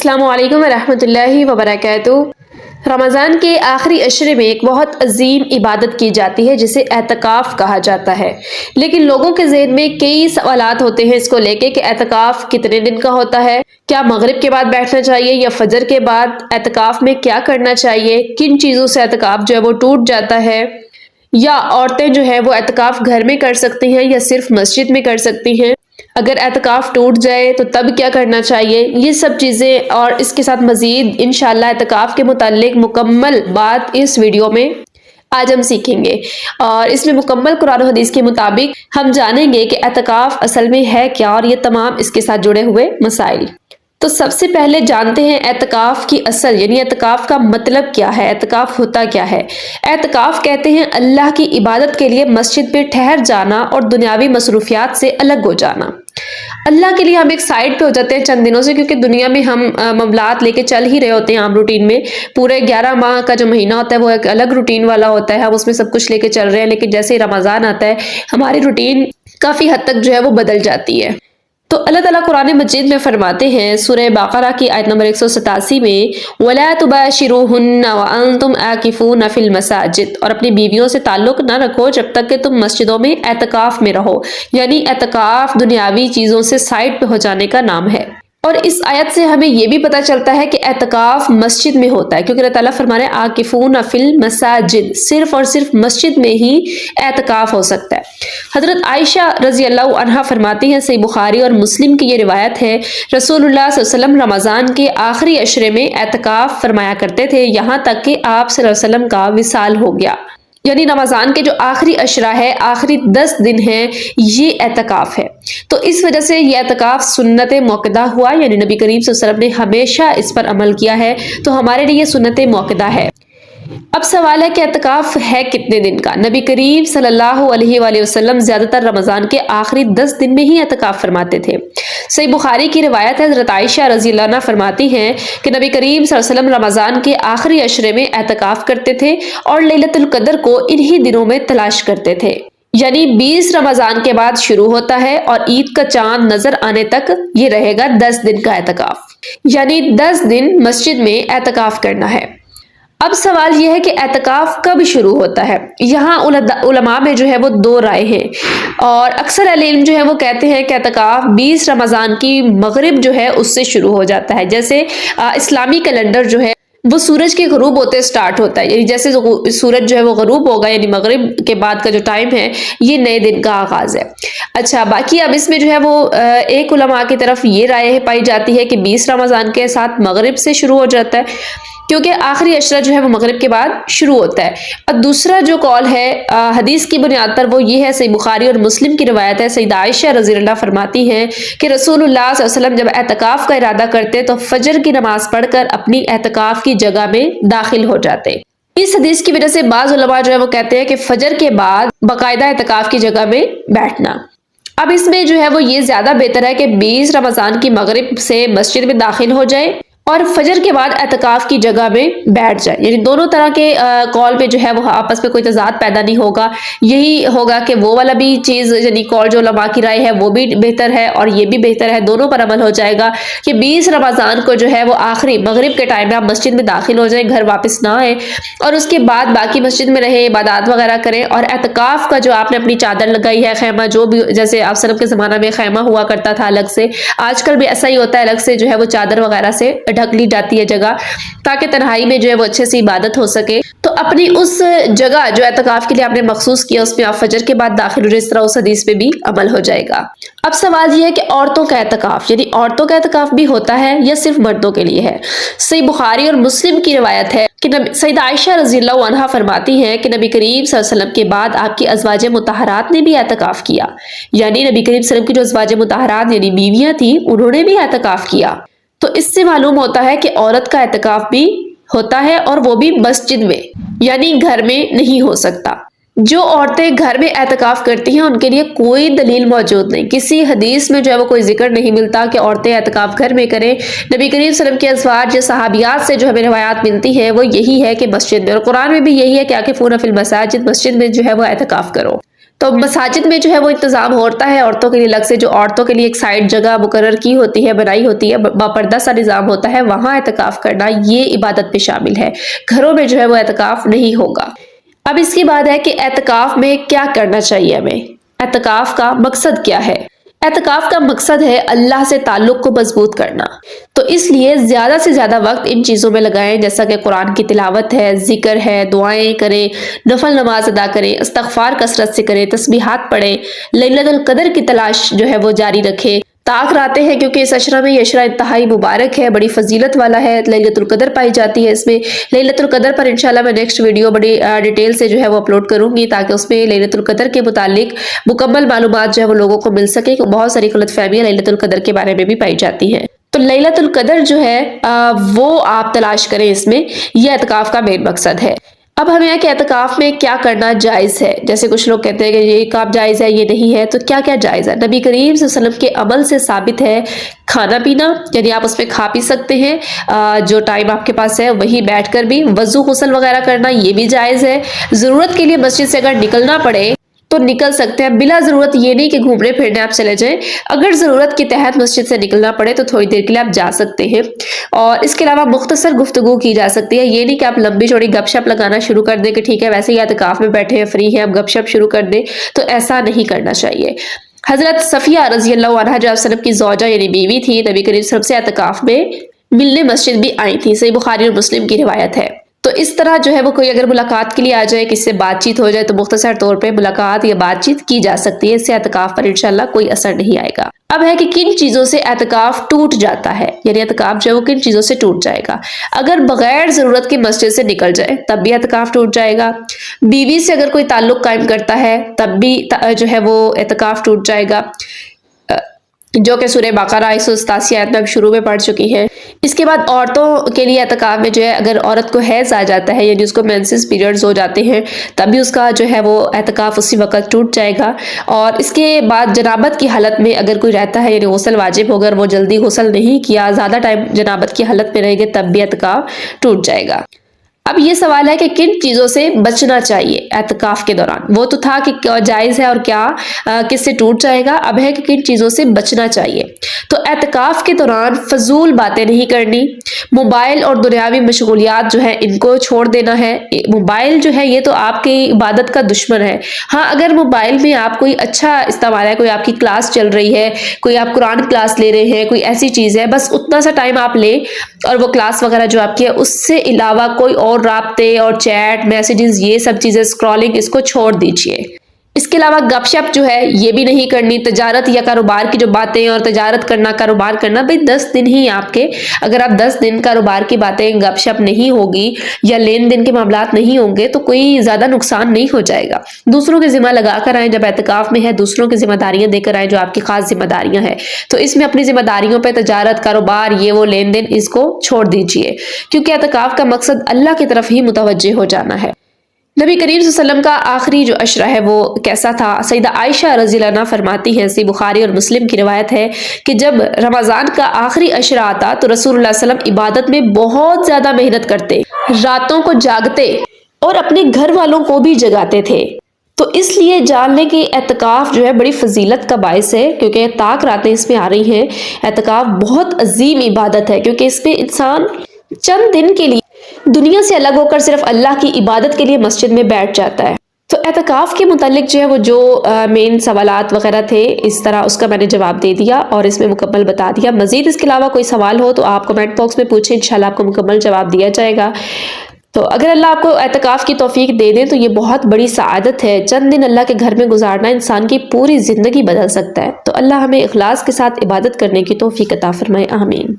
अस्सलामु अलैकुम वरहमतुल्लाहि वबरकातुहू। रमज़ान के आखिरी अशरे में एक बहुत अजीम इबादत की जाती है जिसे एतकाफ़ कहा जाता है। लेकिन लोगों के ज़हन में कई सवालात होते हैं इसको लेके कि एतकाफ़ कितने दिन का होता है, क्या मगरिब के बाद बैठना चाहिए या फजर के बाद, एतकाफ़ में क्या करना चाहिए, किन चीज़ों से एतकाफ़ जो है वो टूट जाता है, या औरतें जो है वो एतकाफ़ घर में कर सकती हैं या सिर्फ मस्जिद में कर सकती हैं, अगर एतकाफ़ टूट जाए तो तब क्या करना चाहिए। ये सब चीज़ें और इसके साथ मज़ीद इंशाअल्लाह एतकाफ़ के मुताल्लिक मुकम्मल बात इस वीडियो में आज हम सीखेंगे और इसमें मुकम्मल कुरान और हदीस के मुताबिक हम जानेंगे कि एतकाफ़ असल में है क्या और ये तमाम इसके साथ जुड़े हुए मसाइल। तो सबसे पहले जानते हैं एतकाफ़ की असल यानी एतकाफ़ का मतलब क्या है, एतकाफ़ होता क्या है। एतकाफ़ कहते हैं अल्लाह की इबादत के लिए मस्जिद में ठहर जाना और दुनियावी मसरूफियात से अलग हो जाना। अल्लाह के लिए हम एक साइड पे हो जाते हैं चंद दिनों से, क्योंकि दुनिया में हम मामलात लेके चल ही रहे होते हैं आम रूटीन में। पूरे 11 माह का जो महीना होता है वो एक अलग रूटीन वाला होता है, हम उसमें सब कुछ लेके चल रहे हैं। लेकिन जैसे ही रमज़ान आता है हमारी रूटीन काफ़ी हद तक जो है वो बदल जाती है। तो अल्लाह ताला कुरान मजीद में फरमाते हैं सूरह बकरा की आयत नंबर 187 में, वला तुबाशिरूहुन्ना व अंतुम आकिफून फिल मसाजिद, और अपनी बीवियों से ताल्लुक ना रखो जब तक कि तुम मस्जिदों में एतकाफ में रहो। यानी एतकाफ दुनियावी चीज़ों से साइड पे हो जाने का नाम है। और इस आयत से हमें यह भी पता चलता है कि एतकाफ मस्जिद में होता है, क्योंकि अल्लाह ताला फरमा रहे हैं आकिफून फिल मसाजिद, सिर्फ और सिर्फ मस्जिद में ही एतकाफ हो सकता है। हजरत आयशा रजी अल्लाह अन्हा फरमाती हैं, सही बुखारी और मुस्लिम की ये रिवायत है, रसूलुल्लाह सल्लल्लाहु अलैहि वसल्लम रमज़ान के आखिरी अशरे में एतकाफ फरमाया करते थे, यहाँ तक कि आप सल्लल्लाहु अलैहि वसल्लम का विसाल हो गया। यानी रमज़ान के जो आखिरी अशरा है, आखिरी 10 दिन है, ये एतकाफ है। तो इस वजह से ये एतकाफ सुन्नत मौक़दा हुआ, यानी नबी करीम सल्लल्लाहु अलैहि वसल्लम ने हमेशा इस पर अमल किया है, तो हमारे लिए ये सुन्नत मौक़दा है। अब सवाल है कि एतकाफ है कितने दिन का। नबी करीम सल्लल्लाहु अलैहि वसल्लम ज्यादातर रमज़ान के आखिरी 10 दिन में ही एतकाफ फरमाते थे। सही बुखारी की रिवायत है, हज़रत आयशा रज़ी अल्लाह अन्हा फरमाती हैं कि नबी करीम सल्लल्लाहु अलैहि वसल्लम रमज़ान के आखिरी अशरे में एतकाफ करते थे और लैलतुल क़द्र को इन्हीं दिनों में तलाश करते थे। यानी 20 रमज़ान के बाद शुरू होता है और ईद का चांद नजर आने तक ये रहेगा 10 दिन का एतकाफ, यानी 10 दिन मस्जिद में एतकाफ करना है। अब सवाल यह है कि एतकाफ कब शुरू होता है। यहाँ उलमा में जो है वो दो राय हैं और अक्सर अहले इल्म जो है वो कहते हैं कि एतकाफ 20 रमज़ान की मगरिब जो है उससे शुरू हो जाता है। जैसे इस्लामी कैलेंडर जो है वो सूरज के गरूब होते स्टार्ट होता है, यानी जैसे सूरज जो है वो गरूब होगा यानी मगरिब के बाद का जो टाइम है ये नए दिन का आगाज है। अच्छा, बाकी अब इसमें जो है वो एक उलमा की तरफ ये राय पाई जाती है कि 20 रमज़ान के साथ मगरिब से शुरू हो जाता है, क्योंकि आखिरी अशरा जो है वो मगरिब के बाद शुरू होता है। और दूसरा जो कौल है हदीस की बुनियाद पर वो ये है, सही बुखारी और मुस्लिम की रिवायत है, सईदा आयशा रज़ी अल्लाह फरमाती हैं कि रसूलुल्लाह सल्लल्लाहु अलैहि वसल्लम जब एतकाफ का इरादा करते तो फजर की नमाज पढ़कर अपनी एतकाफ की जगह में दाखिल हो जाते। इस हदीस की वजह से बाज़ उलमा जो है वो कहते हैं कि फजर के बाद बाकायदा एतकाफ की जगह में बैठना। अब इसमें जो है वो ये ज्यादा बेहतर है कि 20 रमज़ान की मगरिब से मस्जिद में दाखिल हो जाए और फजर के बाद एतकाफ की जगह में बैठ जाए। यानी दोनों तरह के कॉल पे जो है वो आपस में कोई तजाद पैदा नहीं होगा। यही होगा कि वो वाला भी चीज़ यानी कॉल जो उलमा की राय है वो भी बेहतर है और ये भी बेहतर है, दोनों पर अमल हो जाएगा कि 20 रमज़ान को जो है वो आखिरी मगरिब के टाइम में आप मस्जिद में दाखिल हो जाएं, घर वापस ना आए और उसके बाद बाकी मस्जिद में रहें, इबादत वगैरह करें। और एतकाफ का जो आपने अपनी चादर लगाई है, खैमा जो भी, जैसे आप सल्लम के ज़माना में खैमा हुआ करता था अलग से, आजकल भी ऐसा ही होता है, अलग से जो है वो चादर वगैरह से ढक ली जाती है जगह, ताकि तन्हाई में जो है वो अच्छे से इबादत हो सके। तो अपनी उस जगह जो एतकाफ के लिए आपने मखसूस किया उसमें आप फजर के बाद दाखिल हो जाए, इस तरह उस हदीस पे भी अमल हो जाएगा। अब सवाल यह है कि औरतों का एतकाफ, यानी औरतों का एतकाफ भी होता है या सिर्फ मर्दों के लिए है। सही बुखारी और मुस्लिम की रिवायत है कि सईदा आयशा रज़ी अल्लाह अन्हा फरमाती हैं कि नबी करीम सल्लल्लाहु अलैहि वसल्लम के बाद आपकी अज़वाजे मुतहरात ने भी एतकाफ किया। यानी नबी करीम सल्लल्लाहु अलैहि वसल्लम की जो अज़वाजे मुतहरात यानी बीवियां थी उन्होंने भी एतकाफ किया। तो इससे मालूम होता है कि औरत का एतकाफ भी होता है और वो भी मस्जिद में, यानी घर में नहीं हो सकता। जो औरतें घर में एतकाफ करती हैं उनके लिए कोई दलील मौजूद नहीं, किसी हदीस में जो है वो कोई जिक्र नहीं मिलता कि औरतें एतकाफ घर में करें। नबी करीम सल्लल्लाहु अलैहि वसल्लम के अज़वाज या सहाबियात से जो हमें रिवायात मिलती है वो यही है कि मस्जिद में, और कुरान में भी यही है कि आकिफूना फिल मसाजिद, मस्जिद में जो है वो एतकाफ करो। تو مساجد میں جو ہے وہ انتظام ہوتا ہے عورتوں کے لیے الگ سے، جو عورتوں کے لیے ایک سائڈ جگہ مقرر کی ہوتی ہے، بنائی ہوتی ہے، باپردہ سا نظام ہوتا ہے، وہاں اعتکاف کرنا یہ عبادت میں شامل ہے۔ گھروں میں جو ہے وہ اعتکاف نہیں ہوگا۔ اب اس کی بات ہے کہ اعتکاف میں کیا کرنا چاہیے ہمیں، اعتکاف کا مقصد کیا ہے؟ اعتکاف کا مقصد ہے اللہ سے تعلق کو مضبوط کرنا، تو اس لیے زیادہ سے زیادہ وقت ان چیزوں میں لگائیں، جیسا کہ قرآن کی تلاوت ہے، ذکر ہے، دعائیں کریں، نفل نماز ادا کریں، استغفار کثرت سے کریں، تسبیحات پڑھیں، لیلۃ القدر کی تلاش جو ہے وہ جاری رکھیں۔ طاق راتیں ہیں کیونکہ اس عشرہ میں یہ عشرہ انتہائی مبارک ہے، بڑی فضیلت والا ہے، لیلۃ القدر پائی جاتی ہے اس میں۔ لیلۃ القدر پر انشاءاللہ میں نیکسٹ ویڈیو بڑی ڈیٹیل سے جو ہے وہ اپلوڈ کروں گی، تاکہ اس میں لیلۃ القدر کے متعلق مکمل معلومات جو ہے وہ لوگوں کو مل سکے، کہ بہت ساری غلط فہمیاں لیلۃ القدر کے بارے میں بھی پائی جاتی ہیں۔ تو لیلۃ القدر جو ہے وہ آپ تلاش کریں اس میں، یہ اعتکاف کا مین مقصد ہے۔ اب ہمیں ہے کہ اعتکاف میں کیا کرنا جائز ہے، جیسے کچھ لوگ کہتے ہیں کہ یہ کام جائز ہے، یہ نہیں ہے، تو کیا کیا جائز ہے؟ نبی کریم صلی اللہ علیہ وسلم کے عمل سے ثابت ہے کھانا پینا، یعنی آپ اس میں کھا پی سکتے ہیں، جو ٹائم آپ کے پاس ہے وہی بیٹھ کر بھی، وضو غسل وغیرہ کرنا یہ بھی جائز ہے، ضرورت کے لیے مسجد سے اگر نکلنا پڑے تو نکل سکتے ہیں، بلا ضرورت یہ نہیں کہ گھومنے پھرنے آپ چلے جائیں، اگر ضرورت کے تحت مسجد سے نکلنا پڑے تو تھوڑی دیر کے لیے آپ جا سکتے ہیں۔ اور اس کے علاوہ مختصر گفتگو کی جا سکتی ہے، یہ نہیں کہ آپ لمبی چوڑی گپ شپ لگانا شروع کر دیں کہ ٹھیک ہے ویسے ہی اعتکاف میں بیٹھے ہیں، فری ہیں، اب گپ شپ شروع کر دیں، تو ایسا نہیں کرنا چاہیے۔ حضرت صفیہ رضی اللہ عنہا جو وسلم کی زوجہ یعنی بیوی تھی، نبی کریم صلی اللہ علیہ وسلم سے اعتکاف میں ملنے مسجد بھی آئی تھی، صحیح بخاری اور مسلم کی روایت ہے۔ تو اس طرح جو ہے وہ کوئی اگر ملاقات کے لیے آ جائے، کسی سے بات چیت ہو جائے، تو مختصر طور پہ ملاقات یا بات چیت کی جا سکتی ہے، اس سے اعتکاف پر انشاءاللہ کوئی اثر نہیں آئے گا۔ اب ہے کہ کن چیزوں سے اعتکاف ٹوٹ جاتا ہے، یعنی اعتکاف جو ہے وہ کن چیزوں سے ٹوٹ جائے گا؟ اگر بغیر ضرورت کے مسجد سے نکل جائے تب بھی اعتکاف ٹوٹ جائے گا، بیوی سے اگر کوئی تعلق قائم کرتا ہے تب بھی جو ہے وہ اعتکاف ٹوٹ جائے گا، جو کہ سورہ بقرہ 187 آیت میں اب شروع میں پڑھ چکی ہیں۔ اس کے بعد عورتوں کے لیے اعتکاف میں جو ہے اگر عورت کو حیض آ جاتا ہے، یعنی اس کو مینسز پیریڈز ہو جاتے ہیں، تب بھی اس کا جو ہے وہ اعتکاف اسی وقت ٹوٹ جائے گا۔ اور اس کے بعد جنابت کی حالت میں اگر کوئی رہتا ہے، یعنی غسل واجب ہو، اگر وہ جلدی غسل نہیں کیا، زیادہ ٹائم جنابت کی حالت میں رہیں گے، تب بھی اعتکاف ٹوٹ جائے گا۔ اب یہ سوال ہے کہ کن چیزوں سے بچنا چاہیے اعتکاف کے دوران؟ وہ تو تھا کہ کیا جائز ہے اور کیا کس سے ٹوٹ جائے گا، اب ہے کہ کن چیزوں سے بچنا چاہیے۔ تو اعتکاف کے دوران فضول باتیں نہیں کرنی، موبائل اور دنیاوی مشغولیات جو ہے ان کو چھوڑ دینا ہے۔ موبائل جو ہے یہ تو آپ کی عبادت کا دشمن ہے۔ ہاں اگر موبائل میں آپ کوئی اچھا استعمال ہے، کوئی آپ کی کلاس چل رہی ہے، کوئی آپ قرآن کلاس لے رہے ہیں، کوئی ایسی چیز ہے، بس اتنا سا ٹائم آپ لیں، اور وہ کلاس وغیرہ جو آپ کی ہے اس سے علاوہ کوئی اور رابطے اور چیٹ میسیجز یہ سب چیزیں اسکرولنگ اس کو چھوڑ دیجیے۔ اس کے علاوہ گپ شپ جو ہے یہ بھی نہیں کرنی، تجارت یا کاروبار کی جو باتیں اور تجارت کرنا، کاروبار کرنا، بھئی 10 دن ہی آپ کے، اگر آپ 10 دن کاروبار کی باتیں گپ شپ نہیں ہوگی یا لین دین کے معاملات نہیں ہوں گے تو کوئی زیادہ نقصان نہیں ہو جائے گا۔ دوسروں کے ذمہ لگا کر آئیں، جب اعتکاف میں ہے دوسروں کی ذمہ داریاں دے کر آئیں جو آپ کی خاص ذمہ داریاں ہیں، تو اس میں اپنی ذمہ داریوں پہ تجارت، کاروبار، یہ وہ لین دین اس کو چھوڑ دیجیے، کیونکہ اعتکاف کا مقصد اللہ کی طرف ہی متوجہ ہو جانا ہے۔ نبی کریم صلی اللہ علیہ وسلم کا آخری جو عشرہ ہے وہ کیسا تھا؟ سیدہ عائشہ رضی اللہ عنہا فرماتی ہیں، صحیح بخاری اور مسلم کی روایت ہے کہ جب رمضان کا آخری عشرہ آتا تو رسول اللہ صلی اللہ علیہ وسلم عبادت میں بہت زیادہ محنت کرتے، راتوں کو جاگتے اور اپنے گھر والوں کو بھی جگاتے تھے۔ تو اس لیے جان لیں کہ اعتکاف جو ہے بڑی فضیلت کا باعث ہے، کیونکہ طاق راتیں اس میں آ رہی ہیں۔ اعتکاف بہت عظیم عبادت ہے، کیونکہ اس میں انسان چند دن کے لیے دنیا سے الگ ہو کر صرف اللہ کی عبادت کے لیے مسجد میں بیٹھ جاتا ہے۔ تو اعتکاف کے متعلق جو ہے وہ جو مین سوالات وغیرہ تھے، اس طرح اس کا میں نے جواب دے دیا اور اس میں مکمل بتا دیا۔ مزید اس کے علاوہ کوئی سوال ہو تو آپ کمنٹ باکس میں پوچھیں، انشاءاللہ آپ کو مکمل جواب دیا جائے گا۔ تو اگر اللہ آپ کو اعتکاف کی توفیق دے دیں تو یہ بہت بڑی سعادت ہے۔ چند دن اللہ کے گھر میں گزارنا انسان کی پوری زندگی بدل سکتا ہے۔ تو اللہ ہمیں اخلاص کے ساتھ عبادت کرنے کی توفیق عطا فرمائے، آمین۔